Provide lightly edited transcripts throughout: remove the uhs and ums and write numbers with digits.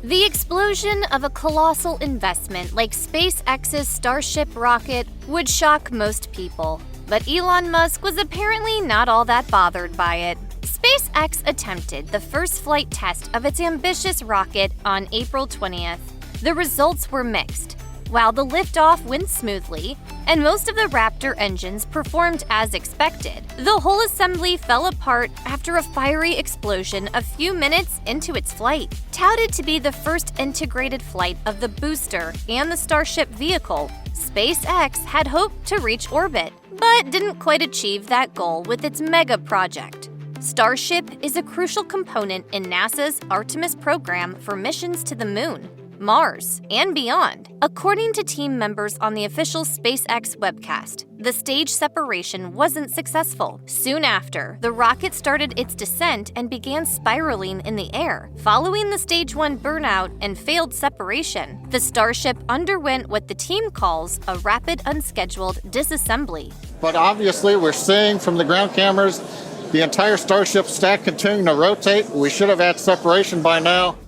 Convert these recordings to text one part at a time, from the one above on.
The explosion of a colossal investment like SpaceX's Starship rocket would shock most people, but Elon Musk was apparently not all that bothered by it. SpaceX attempted the first flight test of its ambitious rocket on April 20th. The results were mixed. While the liftoff went smoothly, and most of the Raptor engines performed as expected, the whole assembly fell apart after a fiery explosion a few minutes into its flight. Touted to be the first integrated flight of the booster and the Starship vehicle, SpaceX had hoped to reach orbit, but didn't quite achieve that goal with its mega project. Starship is a crucial component in NASA's Artemis program for missions to the Moon, Mars, and beyond. According to team members on the official SpaceX webcast, the stage separation wasn't successful. Soon after, the rocket started its descent and began spiraling in the air. Following the Stage 1 burnout and failed separation, the Starship underwent what the team calls a rapid unscheduled disassembly. But obviously, we're seeing from the ground cameras the entire Starship stack continuing to rotate. We should have had separation by now.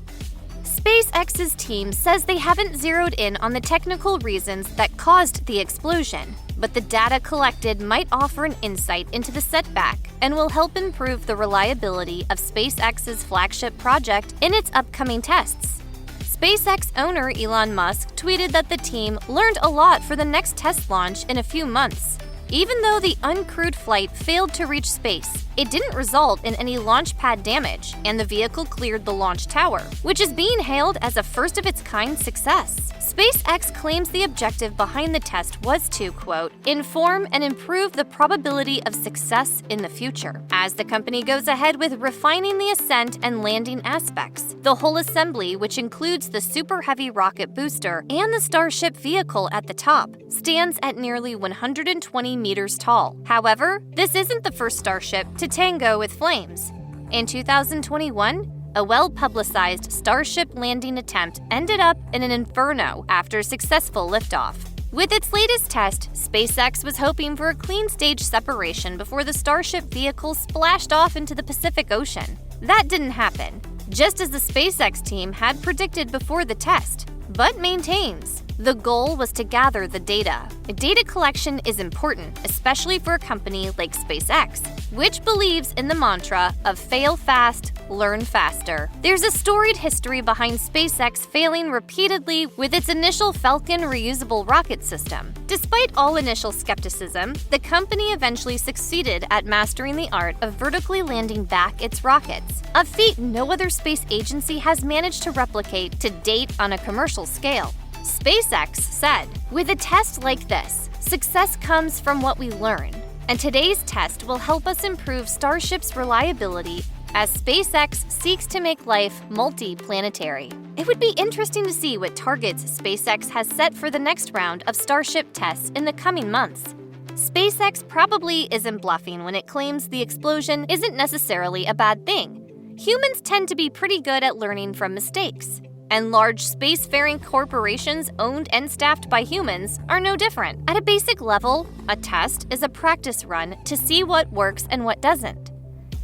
SpaceX's team says they haven't zeroed in on the technical reasons that caused the explosion, but the data collected might offer an insight into the setback and will help improve the reliability of SpaceX's flagship project in its upcoming tests. SpaceX owner Elon Musk tweeted that the team learned a lot for the next test launch in a few months. Even though the uncrewed flight failed to reach space, it didn't result in any launch pad damage, and the vehicle cleared the launch tower, which is being hailed as a first-of-its-kind success. SpaceX claims the objective behind the test was to, quote, inform and improve the probability of success in the future. As the company goes ahead with refining the ascent and landing aspects, the whole assembly, which includes the Super Heavy rocket booster and the Starship vehicle at the top, stands at nearly 120 meters tall. However, this isn't the first Starship to tango with flames. In 2021, a well-publicized Starship landing attempt ended up in an inferno after successful liftoff. With its latest test, SpaceX was hoping for a clean stage separation before the Starship vehicle splashed off into the Pacific Ocean. That didn't happen, just as the SpaceX team had predicted before the test, but maintains the goal was to gather the data. Data collection is important, especially for a company like SpaceX, which believes in the mantra of fail fast, learn faster. There's a storied history behind SpaceX failing repeatedly with its initial Falcon reusable rocket system. Despite all initial skepticism, the company eventually succeeded at mastering the art of vertically landing back its rockets, a feat no other space agency has managed to replicate to date on a commercial scale. SpaceX said, with a test like this, success comes from what we learn, and today's test will help us improve Starship's reliability as SpaceX seeks to make life multi-planetary. It would be interesting to see what targets SpaceX has set for the next round of Starship tests in the coming months. SpaceX probably isn't bluffing when it claims the explosion isn't necessarily a bad thing. Humans tend to be pretty good at learning from mistakes. And large spacefaring corporations owned and staffed by humans are no different. At a basic level, a test is a practice run to see what works and what doesn't.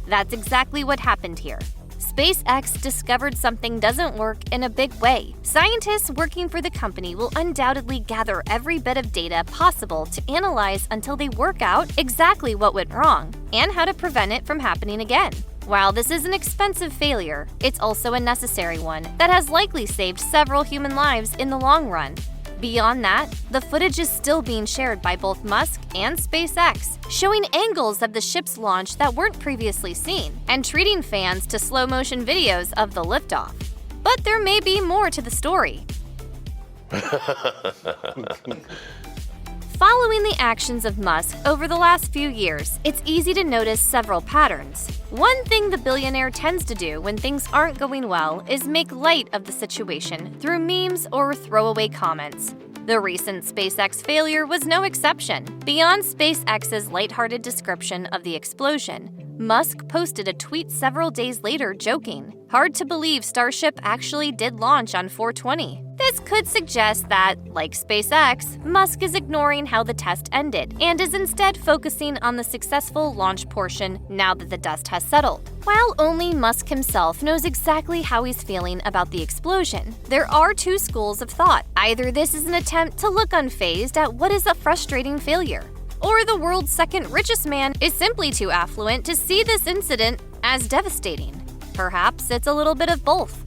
That's exactly what happened here. SpaceX discovered something doesn't work in a big way. Scientists working for the company will undoubtedly gather every bit of data possible to analyze until they work out exactly what went wrong and how to prevent it from happening again. While this is an expensive failure, it's also a necessary one that has likely saved several human lives in the long run. Beyond that, the footage is still being shared by both Musk and SpaceX, showing angles of the ship's launch that weren't previously seen, and treating fans to slow-motion videos of the liftoff. But there may be more to the story. Following the actions of Musk over the last few years, it's easy to notice several patterns. One thing the billionaire tends to do when things aren't going well is make light of the situation through memes or throwaway comments. The recent SpaceX failure was no exception. Beyond SpaceX's lighthearted description of the explosion, Musk posted a tweet several days later joking, "Hard to believe Starship actually did launch on 4/20." This could suggest that, like SpaceX, Musk is ignoring how the test ended and is instead focusing on the successful launch portion now that the dust has settled. While only Musk himself knows exactly how he's feeling about the explosion, there are two schools of thought. Either this is an attempt to look unfazed at what is a frustrating failure, or the world's second richest man is simply too affluent to see this incident as devastating. Perhaps it's a little bit of both.